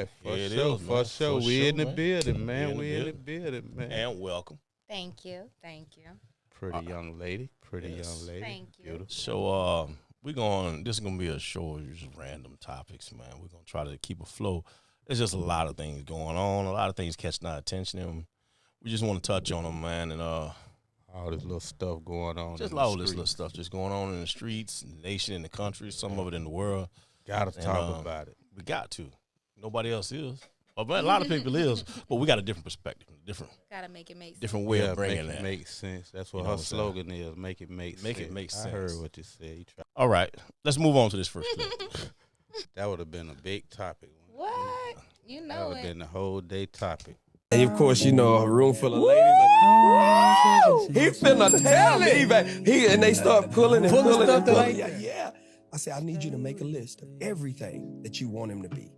right, for It sure, is, man. for sure. For We sure, in the man. building, man. We We in in the the building, man. And welcome. Thank you. Thank you. Pretty young lady. Pretty Yes. young lady. Thank you. Beautiful. So this is gonna be a show of just random topics, man. We're gonna try to keep a flow. There's just a lot of things going on, a lot of things catching our attention, and we just want to touch on them, man. And All this little stuff going on. just in all the this little streets. stuff just going on in the streets, in the nation, in the country, some of it in the world. Gotta And, talk about it. We got to. Nobody else is. Well, a lot of people is, but we got a different perspective, Gotta make it make sense. different way of bringing make it that. make sense. That's what You know her what I'm saying? slogan is. Make it make sense. Make it make I heard sense. what you said. You tried. All right, let's move on to this first clip. That would have been a big topic. What? You That know would have it. been the whole day topic. And of course, you know, a room full of ladies. Like, he finna tell me, and they start pulling and pulling and pulling. Yeah. I said, I need you to make a list of everything that you want him to be.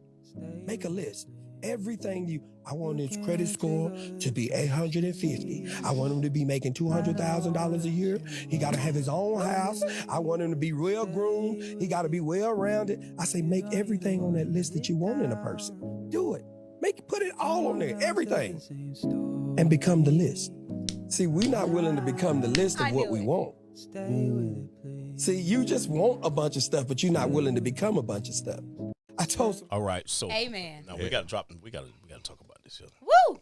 Make a list. Everything I want his credit score to be 850. I want him to be making $200,000 a year. He got to have his own house. I want him to be well groomed. He got to be well rounded. I say, make everything on that list that you want in a person. Do it. Put it all on there, everything, and become the list. See, we're not willing to become the list of what we want. See, you just want a bunch of stuff, but you're not willing to become a bunch of stuff. I told some. All right, so Amen. now we got to drop. We got to talk about this here. Woo!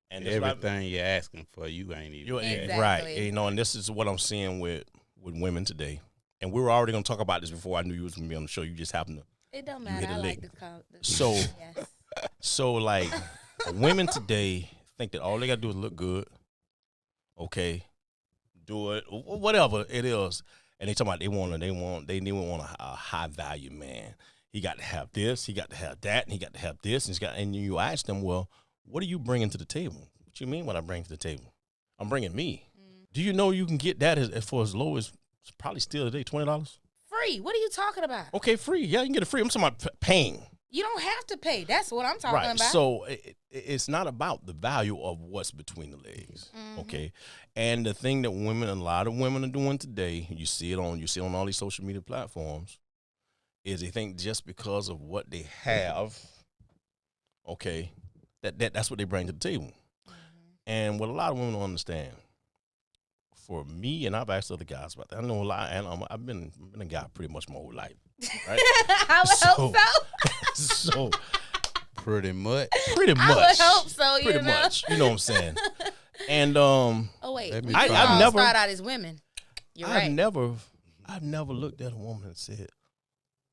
And this Everything you're asking for, you ain't even. Exactly. right, you know, and this is what I'm seeing with women today. And we were already going to talk about this before I knew you was going to be on the show. You just happened to. It don't You matter. hit a I like lick. this. So- Yes. So like, women today think that all they got to do is look good. Okay, do it, whatever it is, and they talking about they want a high value man. He got to have this, he got to have that, and he got to have this, and you ask them, well, what are you bringing to the table? What you mean what I bring to the table? I'm bringing me. Do you know you can get that for as low as probably still today $20? Free. What are you talking about? Okay, free. Yeah, you can get it free. I'm talking about paying. You don't have to pay. That's what I'm talking Right. about. So it's not about the value of what's between the legs. Okay. And the thing that a lot of women are doing today, you see it on all these social media platforms, is they think just because of what they have, okay, that's what they bring to the table. And what a lot of women don't understand, for me, and I've asked other guys about that, I know a lot, and I've been a guy pretty much my whole life. Right? I would hope so. So Pretty much. pretty much. I would hope so. Pretty you know? much. You know what I'm saying? And Oh wait, Let me we try. do I've all never- start out as women. You're I've right. never looked at a woman and said,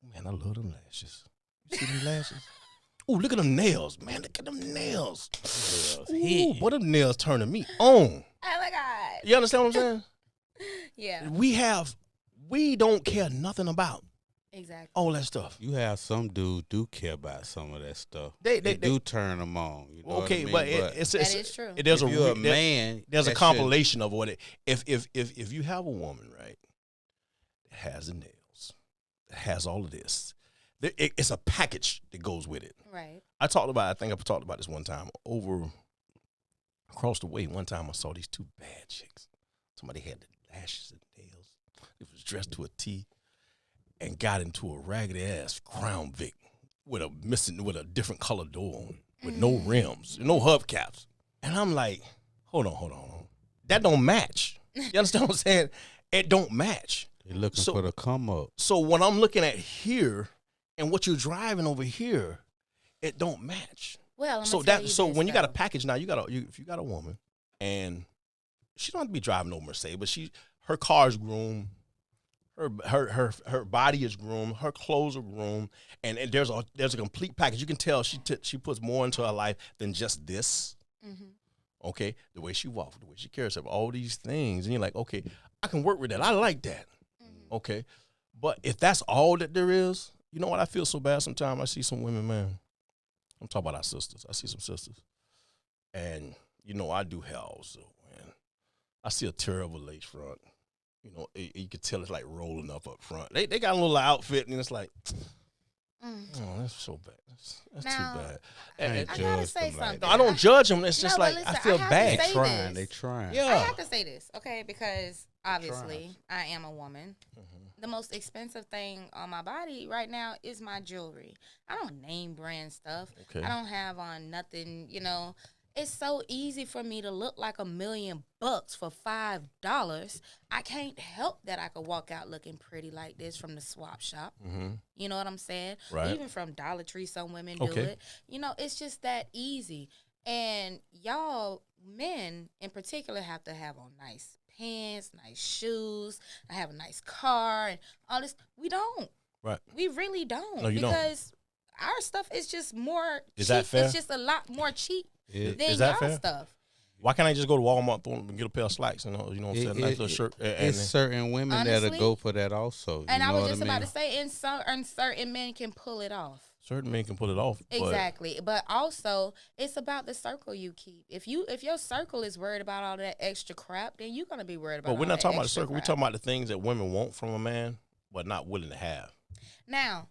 man, I love them lashes. You see them lashes? Ooh, look at them nails. Man, look at them nails. Ooh, boy, them nails turning me on. Oh my God. You understand what I'm saying? Yeah. We don't care nothing about Exactly. all that stuff. You have some dudes do care about some of that stuff. They do turn them on. You know okay, what I mean? but it's That is true. There's if you're a there- man, There's a that compilation of what it. If you have a woman, right, that has the nails, that has all of this, it's a package that goes with it. Right. I think I talked about this one time over across the way. One time I saw these two bad chicks. Somebody had the lashes and nails. It was dressed to a T, and got into a raggedy ass Crown Vic with a different color door on, with no rims, no hubcaps. And I'm like, hold on. That don't match. You understand what I'm saying? It don't match. They're looking So- for the come up. So what I'm looking at here and what you're driving over here, it don't match. Well, I'm So gonna tell so this, when you got a though. package now, if you got a woman and she don't have to be driving no Mercedes, but her car is groomed, her body is groomed, her clothes are groomed, and there's a complete package. You can tell she puts more into her life than just this. Okay, the way she walks, the way she carries herself, all these things, and you're like, okay, I can work with that. I like that. Okay, but if that's all that there is, you know what? I feel so bad sometimes. I see some women, man. I'm talking about our sisters. I see some sisters, and you know I do hair also, man. I see a terrible lace front. You know, you can tell it's like rolling up front. They got a little outfit, and it's like, Oh, that's so bad. That's Now, too bad. Can't I gotta judge say them like something. No, I don't judge them. It's No, just but like listen, I feel I have to bad. say They trying. this. They trying. I Yeah. have to say this, okay? Because obviously I am a woman. The most expensive thing on my body right now is my jewelry. I don't name brand stuff. Okay. I don't have on nothing, you know. It's so easy for me to look like $1,000,000 for $5. I can't help that I could walk out looking pretty like this from the swap shop. You know what I'm saying? Right. Even from Dollar Tree, some women do Okay. it. You know, it's just that easy. And y'all, men in particular, have to have on nice pants, nice shoes, I have a nice car, and all this. We don't. Right. We really don't. No, you don't. Because our stuff is just more Is cheap. that fair? It's just a lot more cheap It- than Is that y'all fair? stuff. Why can't I just go to Walmart and get a pair of slacks and you know what I'm saying, nice little shirt? It's certain women that'll Honestly, go for that also. And you I know was what just I mean? about to say, and certain men can pull it off. certain men can pull it off. Exactly. But also it's about the circle you keep. If your circle is worried about all that extra crap, then you're gonna be worried about But we're all not that talking about the extra circle. We're crap. talking about the things that women want from a man, but not willing to have. Now,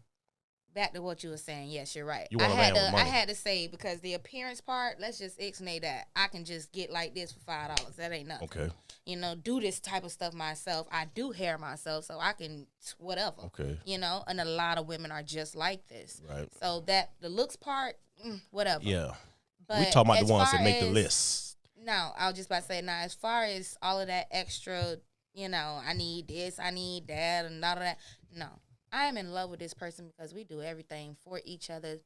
back to what you were saying. Yes, you're right. You want a man with I money. had to say, because the appearance part, let's just ixnay that. I can just get like this for $5. That ain't nothing. Okay. You know, do this type of stuff myself. I do hair myself, so I can whatever. Okay. You know, and a lot of women are just like this. Right. So that the looks part, whatever. Yeah. But We talking about as the ones that far make the as- list. No, I was just about to say, now, as far as all of that extra, you know, I need this, I need that, and all of that, no. I am in love with this person because we do everything for each other,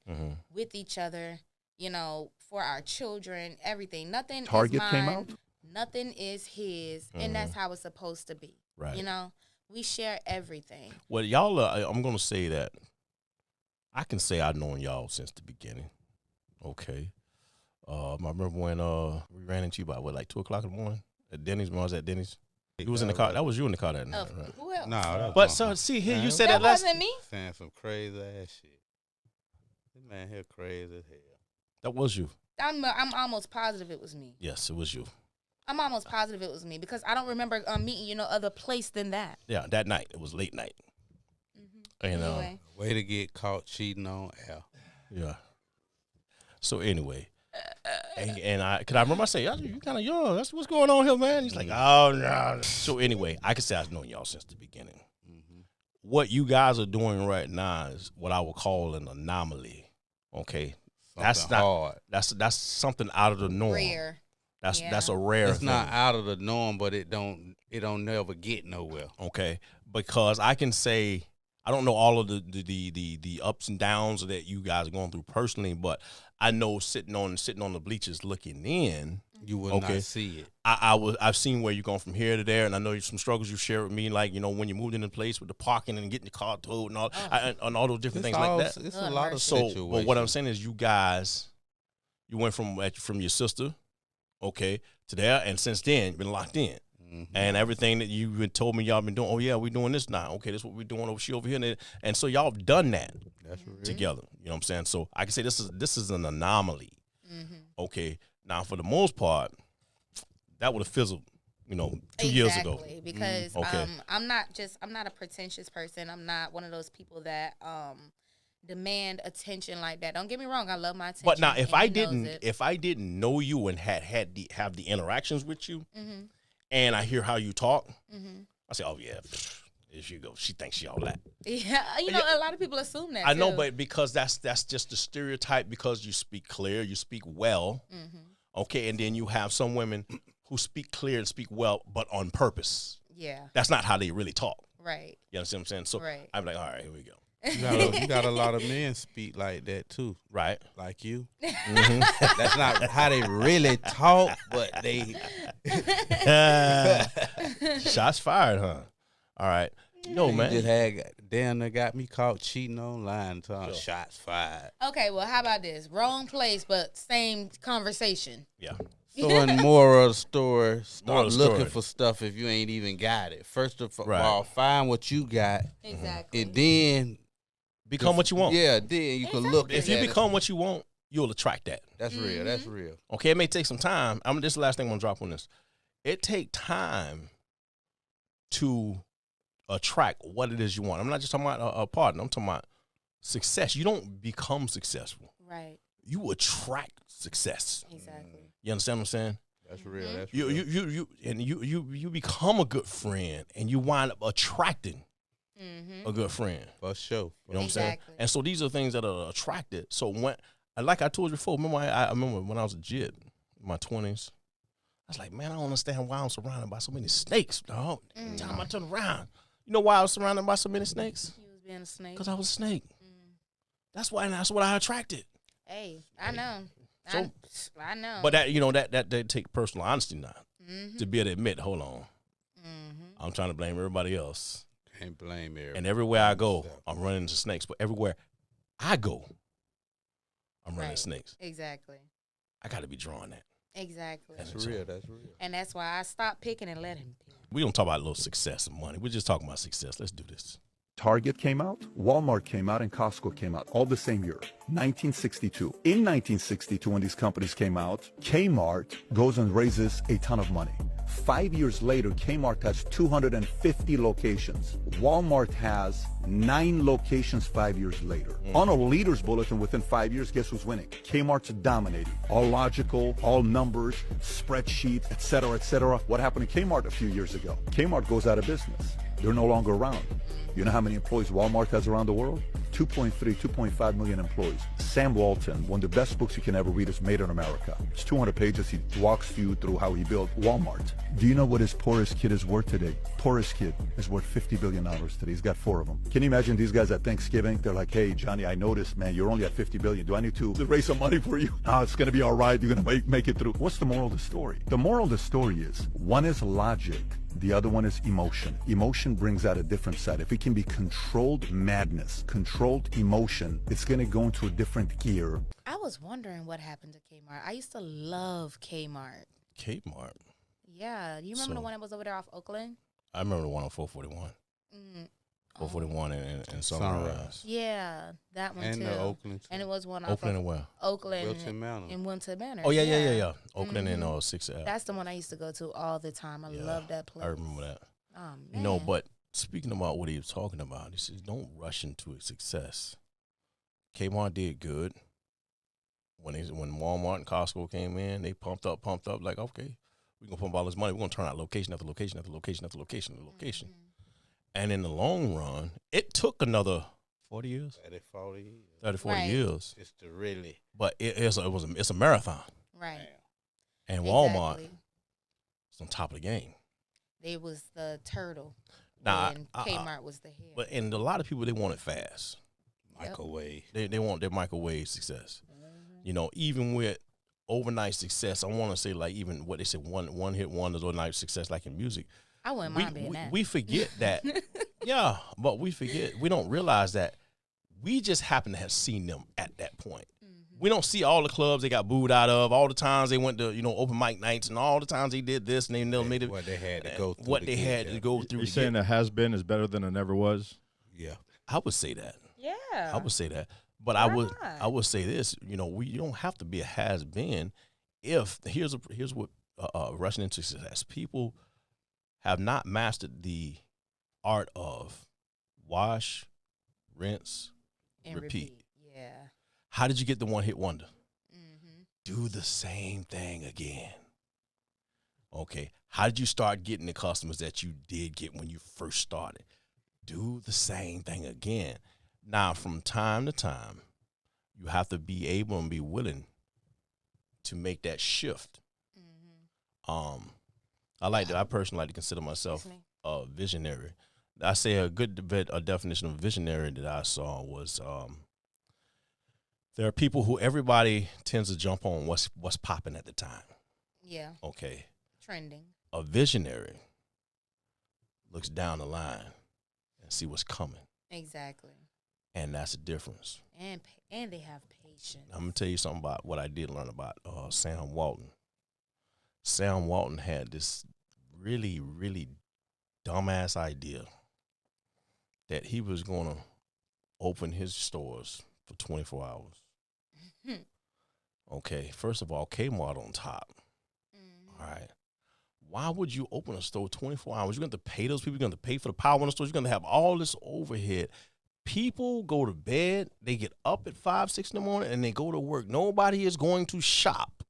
with each other, you know, for our children, everything. Nothing Target is came mine. out? Nothing is his, and that's how it's supposed to be. Right. You know, we share everything. Well, y'all, I'm going to say that I can say I've known y'all since the beginning. Okay. I remember when we ran into you by, like 2 o'clock in the morning at Denny's, when I was at Denny's. You was in the car. That was you in the car that night, right? Who else? No, that But was so, see, here, you said that that last. wasn't me. saying some crazy ass shit. This man here crazy as hell. That was you. I'm almost positive it was me. Yes, it was you. I'm almost positive it was me because I don't remember meeting you no other place than that. Yeah, that night. It was late night. And, Anyway. Way to get caught cheating on Al. yeah. So anyway, and I remember I say, you kind of young. That's what's going on here, man. He's like, oh no. So anyway, I can say I've known y'all since the beginning. What you guys are doing right now is what I would call an anomaly. Okay, that's Something not hard. That's something out of the norm. Rare. That's Yeah. that's a rare. It's thing. not out of the norm, but it don't never get nowhere. Okay, because I can say I don't know all of the ups and downs that you guys are going through personally, but I know sitting on the bleachers looking in, You will Okay. not see it. I've seen where you're going from here to there, and I know some struggles you share with me, like when you moved into place with the parking and getting the car towed and all and all those different things like that. It's a Lord lot of mercy. So, situations. but what I'm saying is, you guys, you went from your sister, okay, to there, and since then you've been locked in. And everything that you've been told me y'all been doing, oh yeah, we're doing this now. Okay, this is what we're doing over here. And so y'all have done that That's real. together. You know what I'm saying? So I can say this is an anomaly. Okay. Now for the most part, that would have fizzled, 2 years ago. Exactly, because Okay. I'm not a pretentious person. I'm not one of those people that demand attention like that. Don't get me wrong, I love my attention. But now if and I he knows didn't it. if I didn't know you and have the interactions with you, and I hear how you talk, I say, oh yeah, there she go. She thinks she all that. Yeah, a lot of people assume that. I know, too. but because that's just the stereotype, because you speak clear, you speak well, okay, and then you have some women who speak clear and speak well, but on purpose. Yeah, That's not how they really talk. right. You understand what I'm saying? So Right. I'm like, all right, here we go. You got a lot of men speak like that too, Right. like you. That's not how they really talk, but they. Shots fired, huh? All right. No, You just man. had damn near got me caught cheating online. Shots fired. Okay, well, how about this? Wrong place, but same conversation. Yeah. So in moral of the story, Moral start of the looking story. for stuff if you ain't even got it. First of Right. all, find what you got, Exactly. and then Become what you want. Yeah, then you can look. If you at it. become what you want, you'll attract that. That's real. That's real. Okay, it may take some time. This is the last thing I'm gonna drop on this. It take time to attract what it is you want. I'm not just talking about a partner. I'm talking about success. You don't become successful. Right. You attract success. Exactly. You understand what I'm saying? That's real. That's You you become a good friend, and you wind up attracting a good friend. For sure. You know what I'm saying? And so these are things that are attracted. So when, like I told you before, remember I remember when I was a kid, in my 20s, I was like, man, I don't understand why I'm surrounded by so many snakes, dog. Every time I turn around, you know why I was surrounded by so many snakes? You was being a snake. Because I was a snake. That's why, and that's what I attracted. Hey, I know. So, I know. But that, you know, that they take personal honesty now to be able to admit, hold on, I'm trying to blame everybody else. Can't blame everybody. And everywhere I go, I'm running into snakes. But everywhere I go, I'm running into snakes. Exactly. I got to be drawing that. Exactly. That's real. That's real. And that's why I stopped picking and let him pick. We don't talk about little success and money. We're just talking about success. Let's do this. Target came out, Walmart came out, and Costco came out all the same year, 1962. In 1962, when these companies came out, Kmart goes and raises a ton of money. 5 years later, Kmart has 250 locations. Walmart has 9 locations 5 years later. On a leaders bulletin within 5 years, guess who's winning? Kmart's dominating. All logical, all numbers, spreadsheet, etc., etc. What happened to Kmart a few years ago? Kmart goes out of business. They're no longer around. You know how many employees Walmart has around the world? 2.5 million employees. Sam Walton, one of the best books you can ever read is Made in America. It's 200 pages. He walks you through how he built Walmart. Do you know what his poorest kid is worth today? Poorest kid is worth $50 billion today. He's got 4 of them. Can you imagine these guys at Thanksgiving? They're like, hey, Johnny, I noticed, man, you're only at 50 billion. Do I need to raise some money for you? No, it's going to be all right. You're going to make it through. What's the moral of the story? The moral of the story is one is logic. The other one is emotion. Emotion brings out a different side. If it can be controlled madness, controlled emotion, it's going to go into a different gear. I was wondering what happened to Kmart. I used to love Kmart. Kmart? Yeah. You remember the one that was over there off Oakland? I remember the one on 441. 441 and Sunrise. Yeah, that one and too. The Oakland. And it was one Oakland off and where? Oakland Wilton Manor. and Wilton Manor. Oh, yeah. Oakland and 6 Ave. That's the one I used to go to all the time. I love that place. I remember that. Oh, man. You know, but speaking about what he was talking about, he says, don't rush into success. Kmart did good. When Walmart and Costco came in, they pumped up, like, okay, we're going to pump all this money. We're going to turn out location after location after location after location after location. And in the long run, it took another 40 years? 30, 40 years. Just to really. But it's a marathon. Right. And Walmart is on top of the game. It was the turtle. Nah, and Kmart was the head. And a lot of people, they want it fast. Microwave. They want their microwave success. You know, even with overnight success, I want to say like even what they said, one hit wonders, overnight success, like in music. I wouldn't mind being that. We forget that. Yeah, but we forget. We don't realize that we just happen to have seen them at that point. We don't see all the clubs they got booed out of, all the times they went to, open mic nights, and all the times they did this, and they never made it. What they had to go through. What they had to go through. You're saying a has-been is better than a never was? Yeah. I would say that. Yeah. I would say that. But Why I would say this, you don't have to be a has-been if, here's what rushing into success. People have not mastered the art of wash, rinse, and repeat. Yeah. How did you get the one-hit wonder? Do the same thing again. Okay. How did you start getting the customers that you did get when you first started? Do the same thing again. Now, from time to time, you have to be able and be willing to make that shift. I personally like to consider myself a visionary. I say a definition of visionary that I saw was there are people who everybody tends to jump on what's popping at the time. Yeah. Okay. Trending. A visionary looks down the line and see what's coming. Exactly. And that's the difference. And they have patience. I'm going to tell you something about what I did learn about Sam Walton. Sam Walton had this really, really dumbass idea that he was going to open his stores for 24 hours. Okay, first of all, Kmart on top. All right. Why would you open a store 24 hours? You're going to pay those people. You're going to pay for the power in the store. You're going to have all this overhead People go to bed, they get up at 5, 6 in the morning, and they go to work. Nobody is going to shop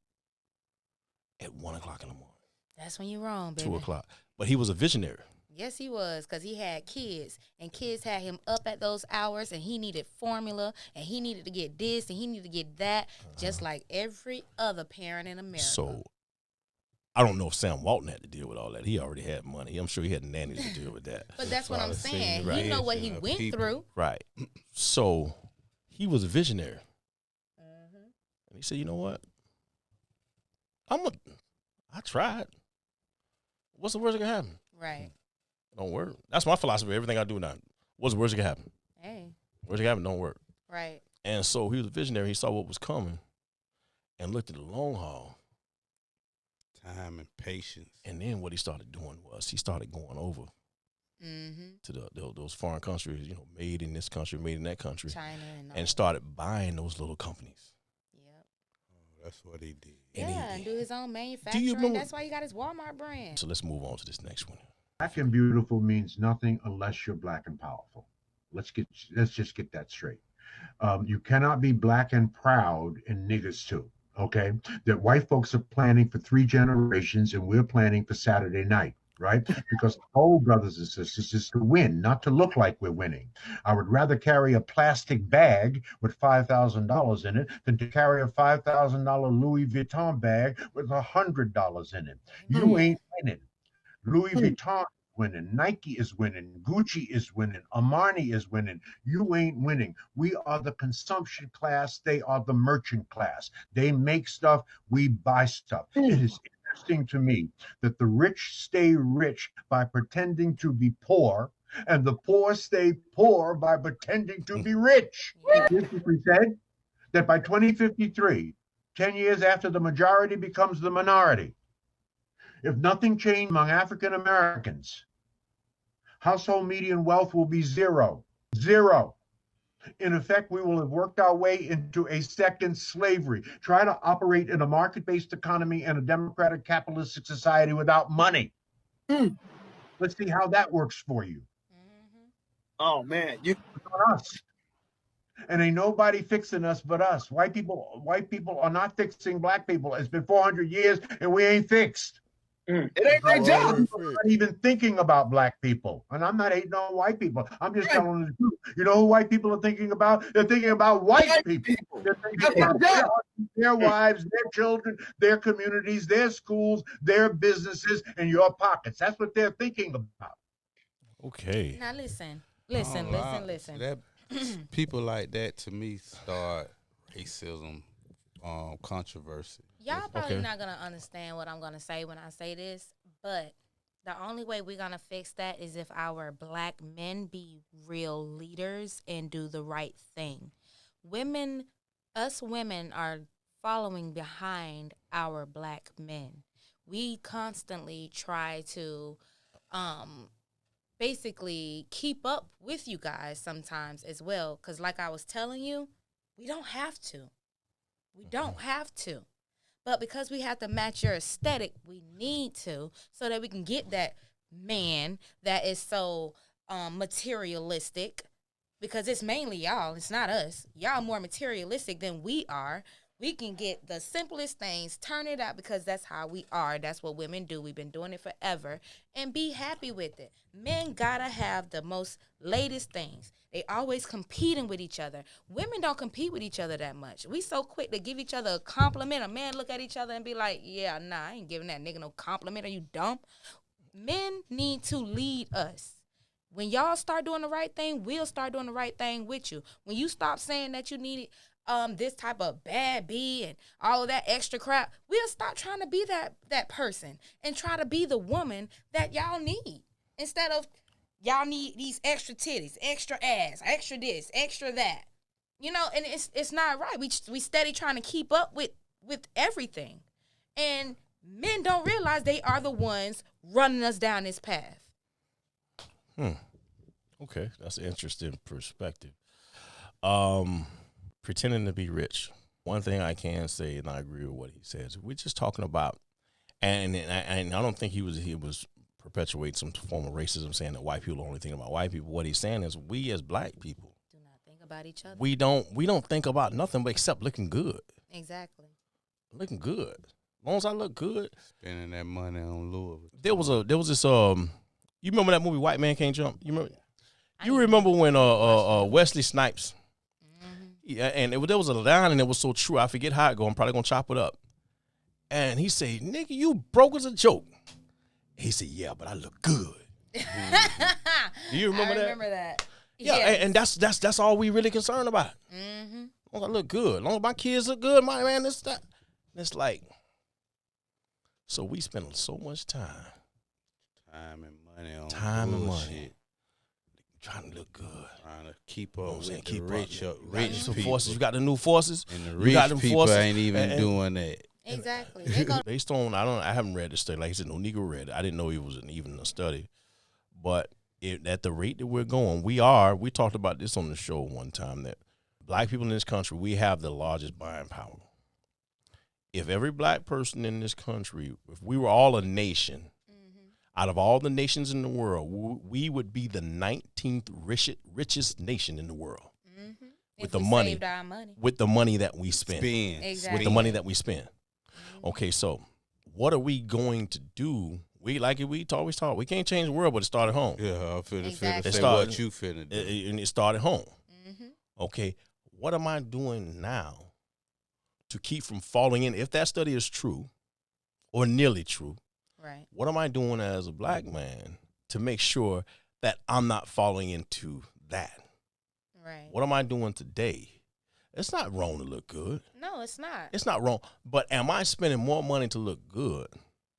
at 1 o'clock in the morning. That's when you're wrong, baby. 2 o'clock. But he was a visionary. Yes, he was, because he had kids, and kids had him up at those hours, and he needed formula, and he needed to get this, and he needed to get that, just like every other parent in America. So I don't know if Sam Walton had to deal with all that. He already had money. I'm sure he had nannies to deal with that. But that's what I'm saying. Right. You know what he went through. Right. So he was a visionary. And he said, you know what? I tried. What's the worst that can happen? Right. Don't work. That's my philosophy. Everything I do now. What's the worst that can happen? Hey. Worst that can happen, don't work. Right. And so he was a visionary. He saw what was coming and looked at the long haul. Time and patience. And then what he started doing was he started going over to those foreign countries, you know, made in this country, made in that country. China and started buying those little companies. Yep. Oh, that's what he did. And do his own manufacturing. That's why he got his Walmart brand. So let's move on to this next one. Black and beautiful means nothing unless you're black and powerful. Let's just get that straight. You cannot be black and proud and niggas too. Okay, that white folks are planning for 3 generations and we're planning for Saturday night, right? Because the goal, brothers and sisters, is to win, not to look like we're winning. I would rather carry a plastic bag with $5,000 in it than to carry a $5,000 Louis Vuitton bag with $100 in it. You ain't winning. Louis Vuitton is winning, Nike is winning, Gucci is winning, Armani is winning. You ain't winning. We are the consumption class. They are the merchant class. They make stuff, we buy stuff. It is interesting to me that the rich stay rich by pretending to be poor, and the poor stay poor by pretending to be rich. We said that by 2053, 10 years after the majority becomes the minority, if nothing changed among African Americans, household median wealth will be zero. Zero. In effect, we will have worked our way into a second slavery. Try to operate in a market-based economy and a democratic capitalistic society without money. Let's see how that works for you. Oh man, It's on us. And ain't nobody fixing us but us. White people are not fixing black people. It's been 400 years and we ain't fixed. it ain't their job. I'm not even thinking about black people. And I'm not hating on white people. I'm just telling the truth. You know who white people are thinking about? They're thinking about white people. They're thinking about their wives, their children, their communities, their schools, their businesses, and your pockets. That's what they're thinking about. Okay. Now listen. That people like that to me start racism, controversy. Y'all probably not gonna understand what I'm gonna say when I say this, but the only way we're gonna fix that is if our black men be real leaders and do the right thing. Us women are following behind our black men. We constantly try to basically keep up with you guys sometimes as well, because like I was telling you, we don't have to. We don't have to. But because we have to match your aesthetic, we need to, so that we can get that man that is so materialistic, because it's mainly y'all. It's not us. Y'all more materialistic than we are. We can get the simplest things, turn it out, because that's how we are. That's what women do. We've been doing it forever, and be happy with it. Men gotta have the most latest things. They always competing with each other. Women don't compete with each other that much. We so quick to give each other a compliment. A man look at each other and be like, yeah, nah, I ain't giving that nigga no compliment. Are you dumb? Men need to lead us. When y'all start doing the right thing, we'll start doing the right thing with you. When you stop saying that you need this type of bad B and all of that extra crap, we'll stop trying to be that person and try to be the woman that y'all need. Instead of y'all need these extra titties, extra ass, extra this, extra that. You know, and it's not right. We steady trying to keep up with everything. And men don't realize they are the ones running us down this path. Okay, that's an interesting perspective. Pretending to be rich. One thing I can say, and I agree with what he says, we're just talking about, and I don't think he was perpetuating some form of racism, saying that white people are only thinking about white people. What he's saying is we as black people about each other. We don't think about nothing but except looking good. Exactly. Looking good. As long as I look good. Spending that money on Louis. There was this you remember that movie White Man Can't Jump? You remember when Wesley Snipes, yeah, and there was a line and it was so true. I forget how it go. I'm probably gonna chop it up. And he said, "Nigga, you broke as a joke." He said, "Yeah, but I look good." Do you remember that? I remember that. Yeah, and that's all we really concerned about. Mm-hmm. As long as I look good, as long as my kids look good, my man, this that. It's like, so we spend so much time and money on money, trying to look good, trying to keep up with keep the rich people. Forces. You got the new forces, And the rich people ain't even doing that. Exactly. Based on, I haven't read the study. Like I said, no Negro read it. I didn't know it was even a study. But at the rate that we're going, we talked about this on the show one time, that black people in this country, we have the largest buying power. If every black person in this country, if we were all a nation, out of all the nations in the world, we would be the 19th richest nation in the world. With the money, with the money that we spend. Exactly. With the money that we spend. Okay, so what are we going to do? We always talk. We can't change the world, but it started home. Yeah, I feel Exactly. say what you finna do. And it started home. Okay, what am I doing now to keep from falling in? If that study is true or nearly true, right? What am I doing as a black man to make sure that I'm not falling into that? Right. What am I doing today? It's not wrong to look good. No, it's not. It's not wrong. But am I spending more money to look good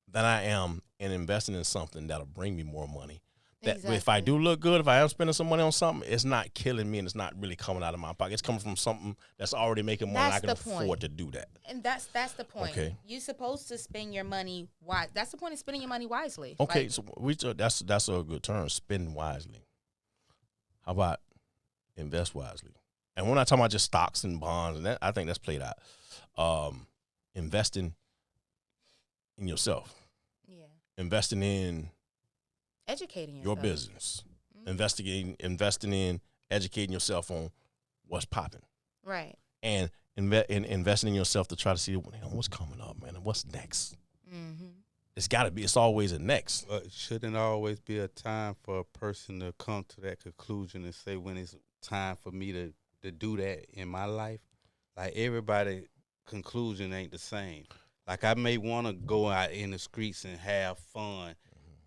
than I am in investing in something that'll bring me more money? That if I do look good, if I am spending some money on something, it's not killing me and it's not really coming out of my pocket. It's coming from something that's already making money. And I can afford to do that. And that's the point. Okay. You're supposed to spend your money wise. That's the point of spending your money wisely. Okay, so that's a good term, spend wisely. How about invest wisely? And we're not talking about just stocks and bonds, and that, I think that's played out. Investing in yourself. Yeah. Investing in educating yourself. your business. Investing in educating yourself on what's popping. Right. And investing in yourself to try to see what's coming up, man, and what's next. It's got to be. It's always a next. Shouldn't always be a time for a person to come to that conclusion and say when it's time for me to do that in my life? Like, everybody conclusion ain't the same. Like, I may want to go out in the streets and have fun.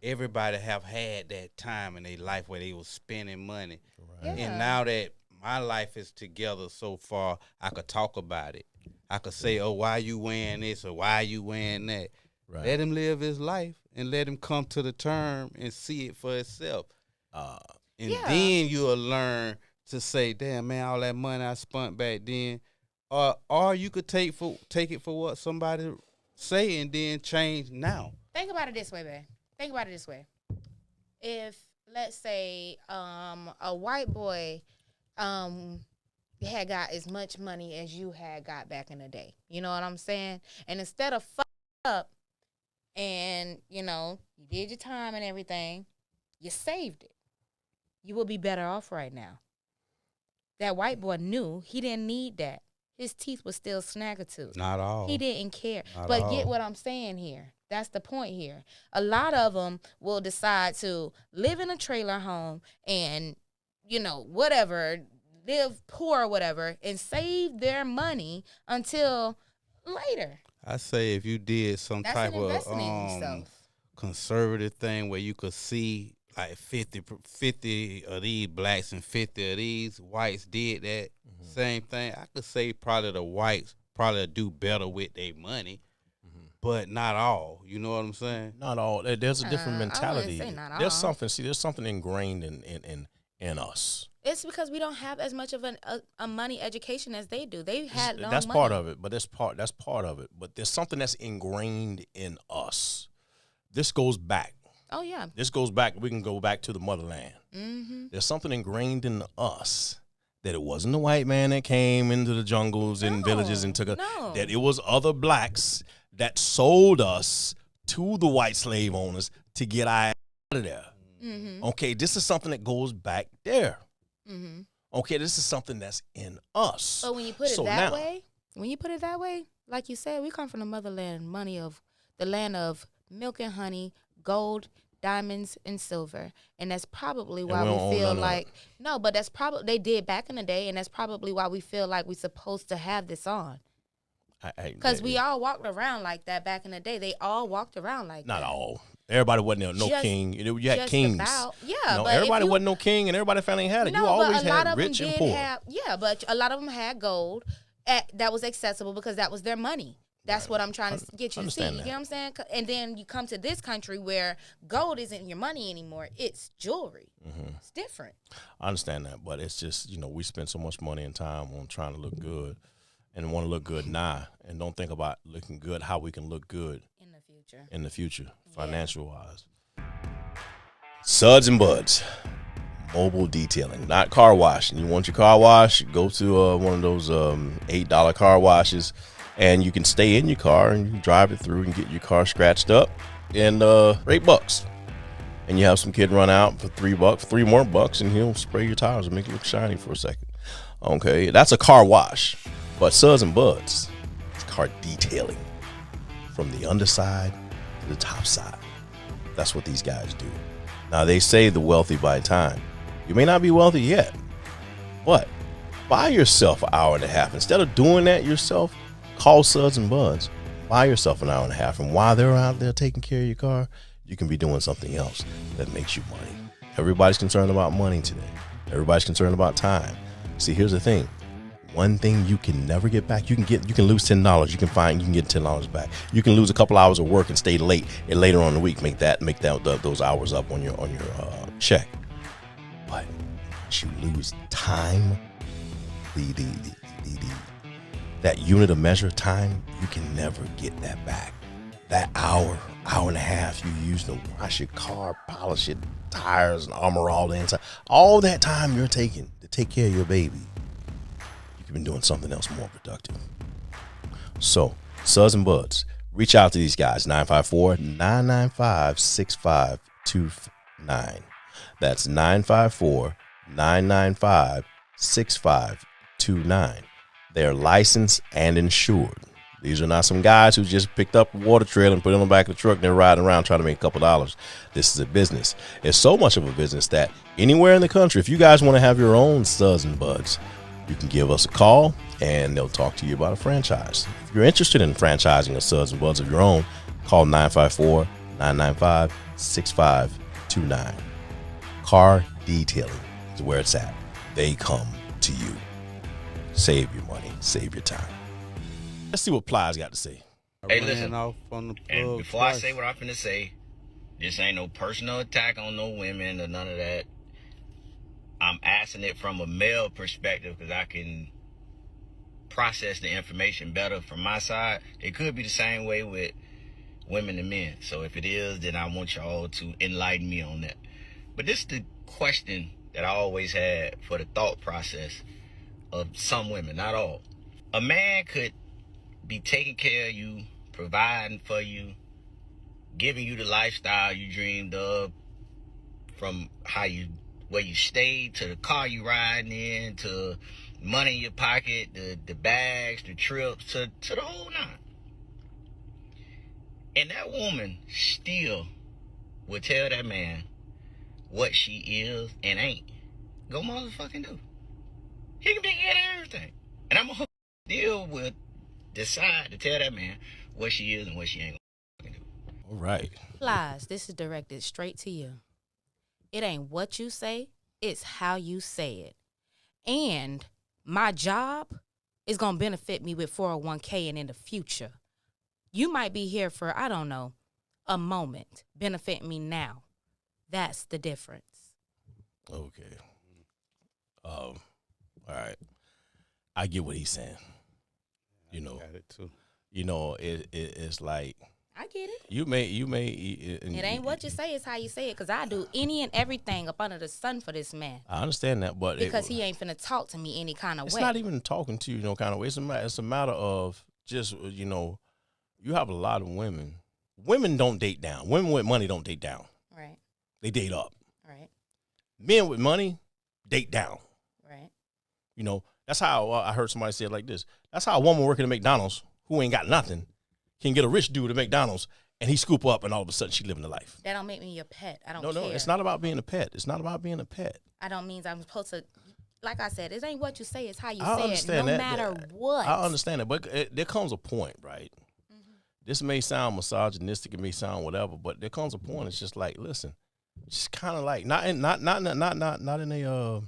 Everybody have had that time in their life where they was spending money. Right. Yeah. And now that my life is together so far, I could talk about it. I could say, oh, why you wearing this or why you wearing that? Right. Let him live his life and let him come to the term and see it for itself. And then you'll learn to say, damn, man, all that money I spent back then. Or you could take it for what somebody say and then change now. Think about it this way, babe. Think about it this way. If, let's say, a white boy had got as much money as you had got back in the day, you know what I'm saying? And instead of fuck up and, you did your time and everything, you saved it, you will be better off right now. That white boy knew he didn't need that. His teeth were still snaggletooth. Not all. He didn't care. Not but all. Get what I'm saying here. That's the point here. A lot of them will decide to live in a trailer home and, whatever, live poor or whatever, and save their money until later. I say if you did some That's type an investment in of yourself. conservative thing where you could see like 50 of these blacks and 50 of these whites did that same thing, I could say probably the whites probably do better with their money, but not all. You know what I'm saying? Not all. There's a different mentality. I wouldn't say not There's all. There's something ingrained in us. It's because we don't have as much of a money education as they do. They had no That's money. part of it, but that's part of it. But there's something that's ingrained in us. This goes back. Oh, yeah. This goes back. We can go back to the motherland. There's something ingrained in us that it wasn't the white man that came into the jungles and villages and took us. No. That it was other blacks that sold us to the white slave owners to get our out of there. Okay, this is something that goes back there. Okay, this is something that's in us. So when you put it that way, like you said, we come from the motherland, the land of milk and honey, gold, diamonds, and silver. And that's probably why we feel like, no, but that's probably, they did back in the day, and that's probably why we feel like we're supposed to have this on. Because we all walked around like that back in the day. They all walked around like that. Not all. Everybody wasn't no king. You had kings. But everybody wasn't no king, and everybody family had it. No, you always but a lot had of rich them and did poor. but a lot of them had gold that was accessible because that was their money. That's what I'm trying to get you to see. You know what I'm saying? And then you come to this country where gold isn't your money anymore. It's jewelry. Mm-hmm. It's different. I understand that, but it's just, we spend so much money and time on trying to look good and want to look good now and don't think about looking good, how we can look good in the future, financial-wise. Suds and Buds. Mobile detailing, not car washing. You want your car wash, go to one of those $8 car washes, and you can stay in your car and you can drive it through and get your car scratched up and $8. And you have some kid run out for $3, $3 more, and he'll spray your tires and make it look shiny for a second. Okay, that's a car wash. But Suds and Buds, it's car detailing from the underside to the top side. That's what these guys do. Now, they say the wealthy buy time. You may not be wealthy yet, but buy yourself an hour and a half. Instead of doing that yourself, call Suds and Buds. Buy yourself an hour and a half. And while they're out there taking care of your car, you can be doing something else that makes you money. Everybody's concerned about money today. Everybody's concerned about time. See, here's the thing. One thing you can never get back. You can lose $10. You can get $10 back. You can lose a couple hours of work and stay late, and later on in the week make those hours up on your check. But once you lose time, that unit of measure time, you can never get that back. That hour and a half you use to wash your car, polish your tires, and armor all the inside, all that time you're taking to take care of your baby, you've been doing something else more productive. So, Suds and Buds, reach out to these guys, 954-995-6529. That's 954-995-6529. They're licensed and insured. These are not some guys who just picked up a water trailer and put it on the back of the truck and they're riding around trying to make a couple dollars. This is a business. It's so much of a business that anywhere in the country, if you guys want to have your own Suds and Buds, you can give us a call and they'll talk to you about a franchise. If you're interested in franchising a Suds and Buds of your own, call 954-995-6529. Car detailing is where it's at. They come to you. Save your money. Save your time. Let's see what Plies got to say. Hey, listen. And before I say what I'm finna say, this ain't no personal attack on no women or none of that. I'm asking it from a male perspective because I can process the information better from my side. It could be the same way with women and men. So if it is, then I want y'all to enlighten me on that. But this is the question that I always had for the thought process of some women, not all. A man could be taking care of you, providing for you, giving you the lifestyle you dreamed of, from where you stayed, to the car you riding in, to money in your pocket, the bags, the trips, to the whole nine. And that woman still will tell that man what she is and ain't. Go motherfucking do. He can be getting everything. And I'm gonna deal with decide to tell that man what she is and what she ain't gonna do. All right. Lies, this is directed straight to you. It ain't what you say, it's how you say it. And my job is going to benefit me with 401k and in the future. You might be here for, I don't know, a moment. Benefit me now. That's the difference. Okay. All right. I get what he's saying. You know, got it too. You know, it's like, I get it. You may. It ain't what you say, it's how you say it. Because I do any and everything up under the sun for this man. I understand that, but because he ain't finna talk to me any kind of way. It's not even talking to you, no kind of way. It's a matter of just, you have a lot of women. Women don't date down. Women with money don't date down. Right. They date up. Right. Men with money date down. Right. You know, that's how I heard somebody say it like this. That's how a woman working at McDonald's who ain't got nothing can get a rich dude at McDonald's and he scoop up and all of a sudden she living the life. That don't make me your pet. I don't care. No, it's not about being a pet. It's not about being a pet. I don't mean I'm supposed to, like I said, it ain't what you say, it's how you I say it, no matter what. I understand that, but there comes a point, right? Mm-hmm. This may sound misogynistic, it may sound whatever, but there comes a point. It's just like, listen, just kind of like not in a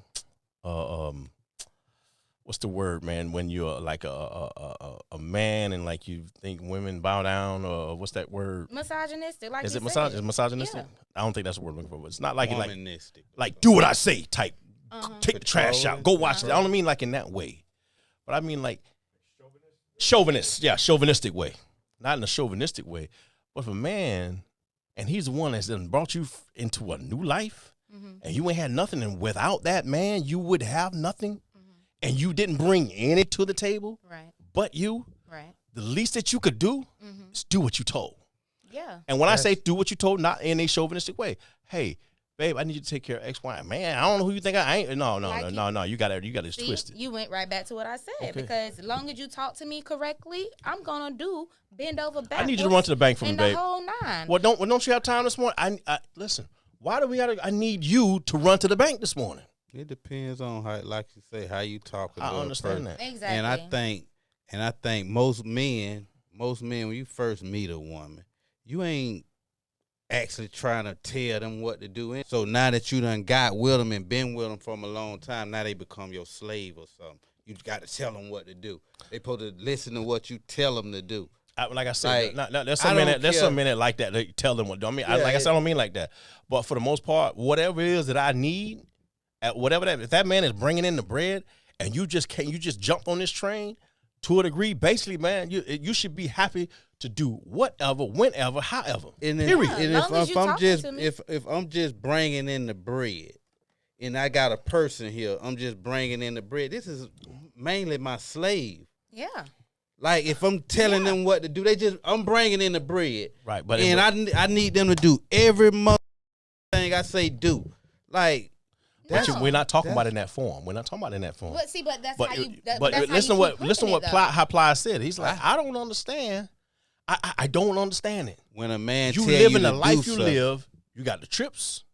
what's the word, man? When you're like a man and like you think women bow down, or what's that word? Misogynistic, like is you it said. misogynistic? Yeah. I don't think that's the word I'm looking for. But it's not like Womanistic. like do what I say type. Take the trash out. Go watch it. I don't mean like in that way, but I mean like chauvinist. Yeah, chauvinistic way, not in a chauvinistic way. But if a man, and he's the one that's done brought you into a new life, and you ain't had nothing, and without that man, you would have nothing. And you didn't bring any to the table, right? But you, right? The least that you could do is do what you told. Yeah. And when I say do what you told, not in a chauvinistic way. Hey, babe, I need you to take care of X, Y. Man, I don't know who you think I ain't. No. You got it twisted. You went right back to what I said because as long as you talk to me correctly, I'm gonna bend over backwards. I need you to run to the bank for me, babe. The whole nine. Well, don't you have time this morning? I listen. Why do we gotta? I need you to run to the bank this morning. It depends on how, like you say, how you talk. I understand that exactly. And I think most men, when you first meet a woman, you ain't actually trying to tell them what to do. So now that you done got with them and been with them for a long time, now they become your slave or something. You got to tell them what to do. They supposed to listen to what you tell them to do. Like I said, there's some men that like that. They tell them what to do. I mean, I don't mean like that. But for the most part, whatever it is that I need, if that man is bringing in the bread and you just jump on this train to a degree, basically, man, you should be happy to do whatever, whenever, however. And period. And if I'm just bringing in the bread, and I got a person here, I'm just bringing in the bread. This is mainly my slave. Yeah. Like if I'm telling them what to do, I'm bringing in the bread. Right. But I need them to do every thing I say do. Like. We're not talking about in that form. We're not talking about in that form. But see, that's how you. Listen what Ply said. He's like, I don't understand. I don't understand it. When a man you living the life you live, you got the trips,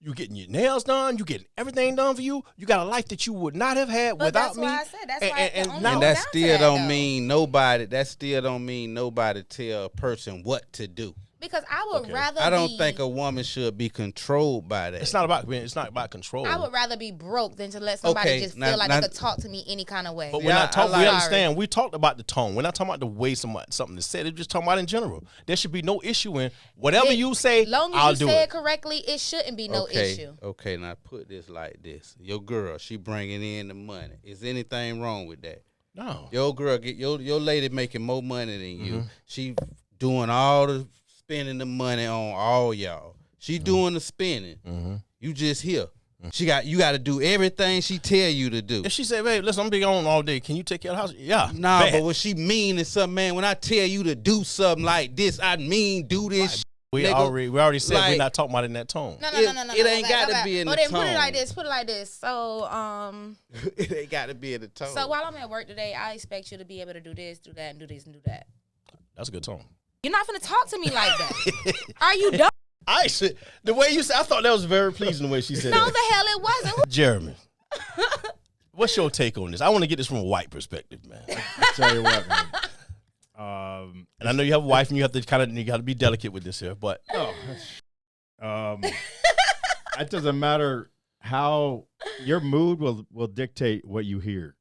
you getting your nails done, you getting everything done for you. You got a life that you would not have had without me. That's why I said. And that still don't mean nobody. That still don't mean nobody tell a person what to do. Because I would rather. I don't think a woman should be controlled by that. It's not about control. I would rather be broke than to let somebody just feel like they could talk to me any kind of way. But we're not talking. We understand. We talked about the tone. We're not talking about the way something is said. We're just talking about in general. There should be no issue in whatever you say. Long as you say it correctly, it shouldn't be no issue. Okay, now put this like this: your girl, she bringing in the money. Is anything wrong with that? No. Your girl your lady making more money than you. She doing all the spending the money on all y'all. She doing the spending. You just here. You got to do everything she tell you to do. If she say, "Babe, listen, I'm be on all day. Can you take care of the house?" Yeah. Nah, bad. But what she mean is something, man. When I tell you to do something like this, I mean do this. We already said we're not talking about it in that tone. No. It ain't got to be in the tone. Put it like this. So, it ain't got to be in the tone. So while I'm at work today, I expect you to be able to do this, do that, and do this and do that. That's a good tone. You're not gonna talk to me like that. Are you dumb? The way you said, I thought that was very pleasing the way she said. No, that. the hell it wasn't. Jeremy, what's your take on this? I want to get this from a white perspective, man. I'll tell you what, man. And I know you have a wife, and you got to be delicate with this here, but it doesn't matter how your mood will dictate what you hear.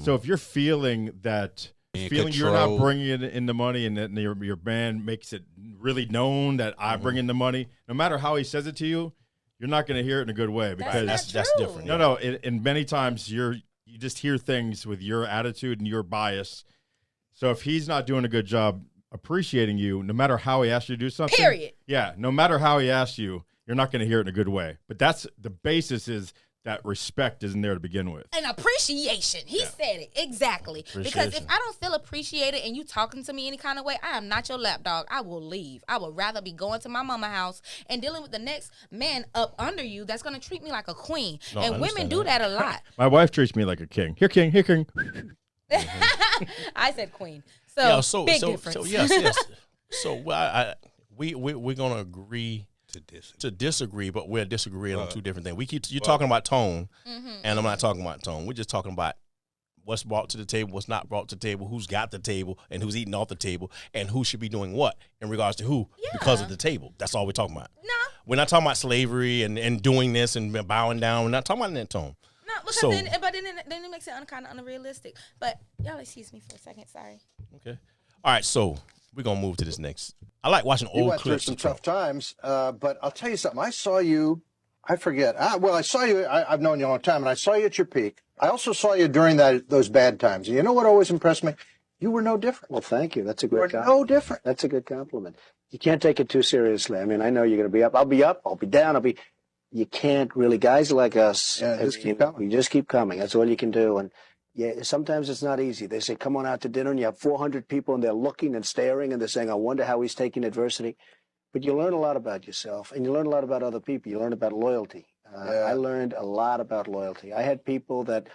So if you're feeling that. You're not bringing in the money, and then your band makes it really known that I bring in the money. No matter how he says it to you, you're not going to hear it in a good way because that's different. No. And many times you just hear things with your attitude and your bias. So if he's not doing a good job appreciating you, no matter how he asks you to do something, period. Yeah, no matter how he asks you, you're not going to hear it in a good way. But that's the basis is that respect isn't there to begin with. And appreciation. He said it. Exactly. Because if I don't feel appreciated and you talking to me any kind of way, I am not your lapdog. I will leave. I would rather be going to my mama house and dealing with the next man up under you that's going to treat me like a queen. No, and women do that a lot. My wife treats me like a king. Here, king. Here, king. I said queen. So, big difference. So yes. So we're going to agree to disagree, but we're disagreeing on two different things. You're talking about tone, and I'm not talking about tone. We're just talking about what's brought to the table, what's not brought to the table, who's got the table, and who's eating off the table, and who should be doing what in regards to who because of the table. That's all we're talking about. No. We're not talking about slavery and doing this and bowing down. We're not talking about in that tone. No, because then it makes it kind of unrealistic. But y'all excuse me for a second. Sorry. Okay. All right, so we're going to move to this next. I like watching old clips. You went through some tough times, but I'll tell you something. I saw you, I forget. I saw you, I've known you a long time, and I saw you at your peak. I also saw you during those bad times. And you know what always impressed me? You were no different. Well, thank you. That's a good compliment. No different. That's a good compliment. You can't take it too seriously. I mean, I know you're going to be up. I'll be up. I'll be down. You can't really, guys like us, keep coming. You just keep coming. That's all you can do. And yeah, sometimes it's not easy. They say, come on out to dinner, and you have 400 people, and they're looking and staring, and they're saying, I wonder how he's taking adversity. But you learn a lot about yourself, and you learn a lot about other people. You learn about loyalty. I learned a lot about loyalty. I had people that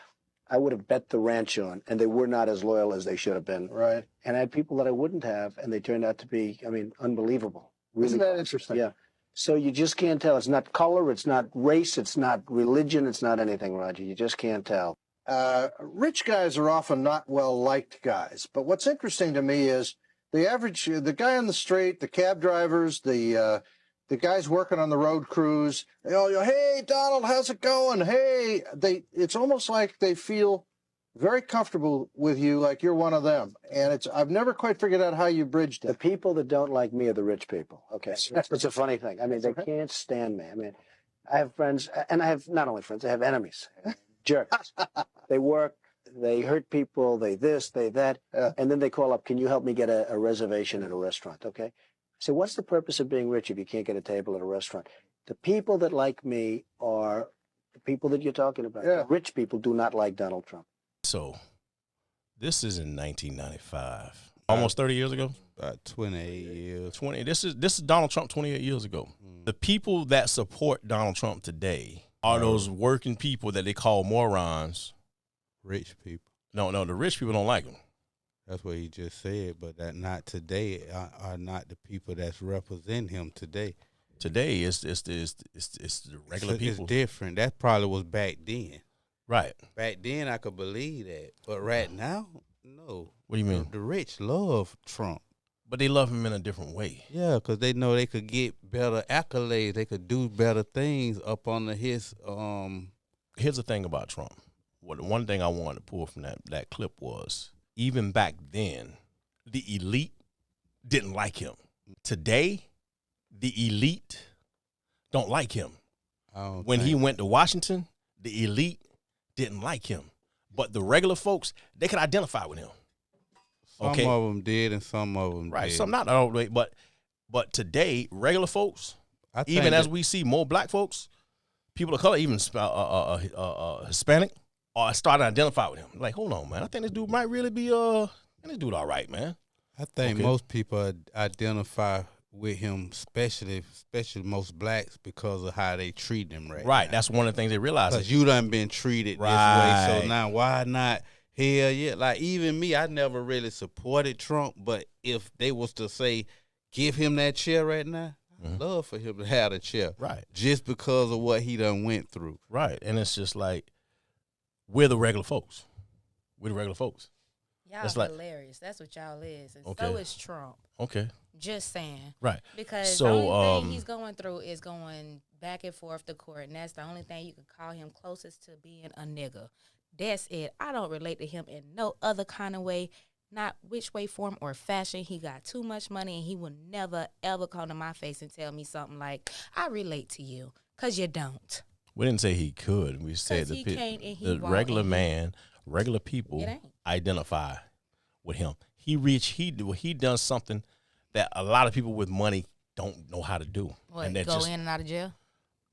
I would have bet the ranch on, and they were not as loyal as they should have been. Right. And I had people that I wouldn't have, and they turned out to be, unbelievable. Really. Isn't that interesting? Yeah. So you just can't tell. It's not color. It's not race. It's not religion. It's not anything, Roger. You just can't tell. Rich guys are often not well-liked guys. But what's interesting to me is the guy on the street, the cab drivers, the guys working on the road crews, they all go, hey, Donald, how's it going? Hey, it's almost like they feel very comfortable with you, like you're one of them. And I've never quite figured out how you bridged it. The people that don't like me are the rich people. Okay. It's a funny thing. I mean, they can't stand me. I mean, I have friends, and I have not only friends, I have enemies. Jerks. They work, they hurt people, they this, they that, and then they call up, can you help me get a reservation at a restaurant, okay? I say, what's the purpose of being rich if you can't get a table at a restaurant? The people that like me are the people that you're talking about. Yeah. The rich people do not like Donald Trump. So, this is in 1995, almost 30 years ago. About 28 years. This is Donald Trump 28 years ago. The people that support Donald Trump today are those working people that they call morons. Rich people. No, the rich people don't like him. That's what he just said, but that not today are not the people that's representing him today. Today it's the regular people. It's different. That probably was back then. Right. Back then I could believe that, but right now, no. What do you mean? The rich love Trump. But they love him in a different way. Yeah, because they know they could get better accolades. They could do better things up under his. Here's the thing about Trump. The one thing I wanted to pull from that clip was, even back then, the elite didn't like him. Today, the elite don't like him. When he went to Washington, the elite didn't like him. But the regular folks, they could identify with him. Some of them did, and some of them right. did. Some not all the way, but today, regular folks, even as we see more black folks, people of color, even Hispanic, are starting to identify with him. Like, hold on, man, I think this dude might really be this dude all right, man. I think most people identify with him, especially most blacks, because of how they treat him right now. That's one of the things they realize. Because you done been treated this way, so now why not? Hell yeah. Like, even me, I never really supported Trump, but if they was to say, give him that chair right now, I'd love for him to have the chair. Right. Just because of what he done went through. Right. And it's just like, we're the regular folks. We're the regular folks. Y'all hilarious. That's what y'all is. And so is Trump. Okay. Just saying. Right. Because the only thing he's going through is going back and forth to court, and that's the only thing you can call him closest to being a nigga. That's it. I don't relate to him in no other kind of way, not which way, form, or fashion. He got too much money, and he will never, ever come to my face and tell me something like, I relate to you, because you don't. We didn't say he could. We said the regular man, regular people identify with him. He done something that a lot of people with money don't know how to do. What, and go in and out of jail?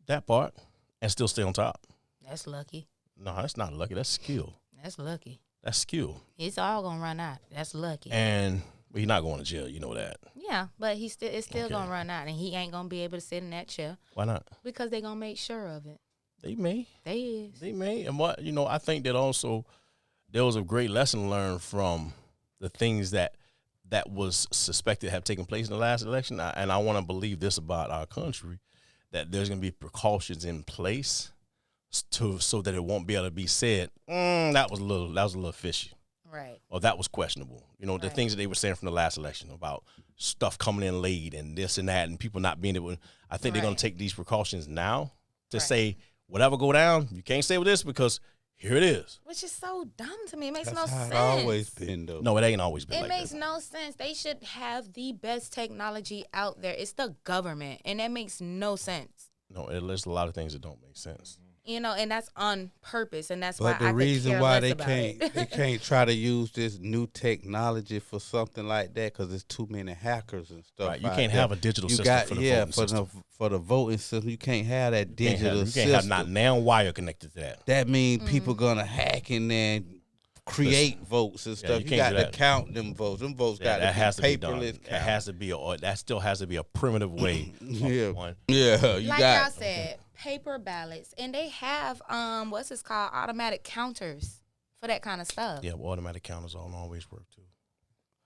That part, and still stay on top. That's lucky. No, that's not lucky. That's skill. That's lucky. That's skill. It's all gonna run out. That's lucky. And he's not going to jail. You know that. Yeah, but it's still gonna run out, and he ain't gonna be able to sit in that chair. Why not? Because they gonna make sure of it. They may. They may. And what I think that also there was a great lesson learned from the things that was suspected to have taken place in the last election. And I want to believe this about our country, that there's going to be precautions in place so that it won't be able to be said, that was a little fishy. Right. Or that was questionable. The things that they were saying from the last election about stuff coming in late and this and that and people not being able. I think they're going to take these precautions now to say, whatever go down, you can't say with this because here it is. Which is so dumb to me. It makes That's no how sense. It always been though. No, it ain't always been. It like makes that. no sense. They should have the best technology out there. It's the government, and that makes no sense. No, there's a lot of things that don't make sense. And that's on purpose, and that's But why the I reason could care why less they about can't it. they can't try to use this new technology for something like that because there's too many hackers and stuff. Right, you out can't there. have a digital You system got, for the yeah, voting system. for the voting system, you can't have that digital You system. can't have not now wire connected to that. That means people gonna hack and then create votes and stuff. you You can't got do to that. count them votes. Them votes got that has to to be be done. paperless. It has to be that still has to be a primitive way. Yeah. One. Yeah, you Like got. y'all said, paper ballots, and they have what's this called, automatic counters for that kind of stuff. Yeah, well, automatic counters don't always work too.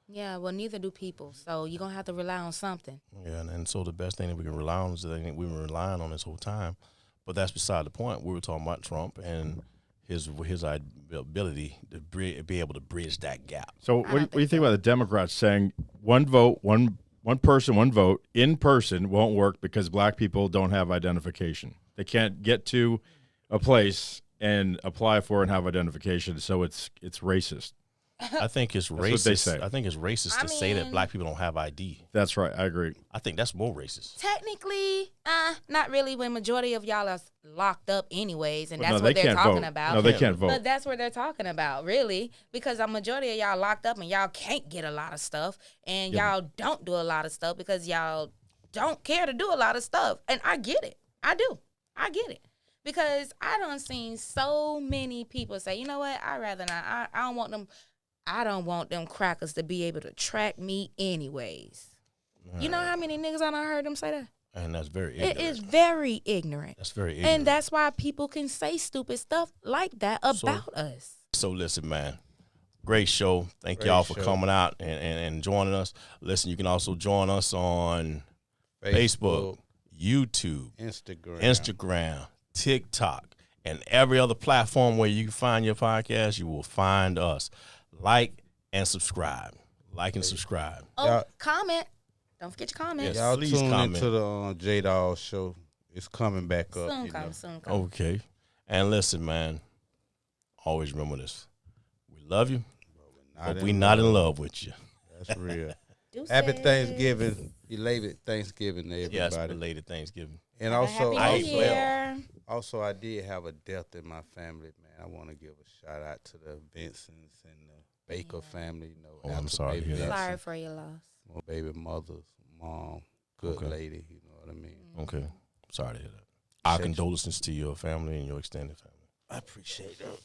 Yeah, well, neither do people. So you're gonna have to rely on something. Yeah, and so the best thing that we can rely on is the thing that we were relying on this whole time. But that's beside the point. We were talking about Trump and his ability to be able to bridge that gap. So what do you think about the Democrats saying one vote, one person, one vote in person won't work because black people don't have identification? They can't get to a place and apply for and have identification, so it's racist. I think it's That's racist. what they say. I think it's racist to say that black people don't have ID. That's right. I agree. I think that's more racist. Technically, not really. When majority of y'all are locked up anyways, and Well, that's no, what they they're can't talking vote. about. No, they can't vote. But that's what they're talking about, really, because a majority of y'all locked up and y'all can't get a lot of stuff, and y'all don't do a lot of stuff because y'all don't care to do a lot of stuff. And I get it. I do. I get it. Because I done seen so many people say, you know what, I'd rather not. I don't want them crackers to be able to track me anyways. You know how many niggas I done heard them say that? And that's very ignorant. It is very ignorant. That's very ignorant. And that's why people can say stupid stuff like that about us. So listen, man. Great show. Thank y'all for coming out and joining us. Listen, you can also join us on Facebook, YouTube, Instagram, TikTok, and every other platform where you can find your podcast. You will find us. Like and subscribe. Like and subscribe. Oh, comment. Don't forget your comments. Y'all please tune comment. into the J-Dawg show. It's coming back up. Soon come. Okay. And listen, man. Always remember this. We love you, but we not in love with you. That's real. Deuces. Happy Thanksgiving. Belated Thanksgiving to everybody. Yes, belated Thanksgiving. And Have a also, Happy New Year. also, I did have a death in my family, man. I want to give a shout out to the Vincents and the Baker family. You know, Oh, I'm after sorry to baby hear that. Sorry for your loss. my baby mother's mom, good Okay. lady. You know what I mean? Okay. Sorry to hear that. Our Appreciate you. condolences to your family and your extended family. I appreciate that.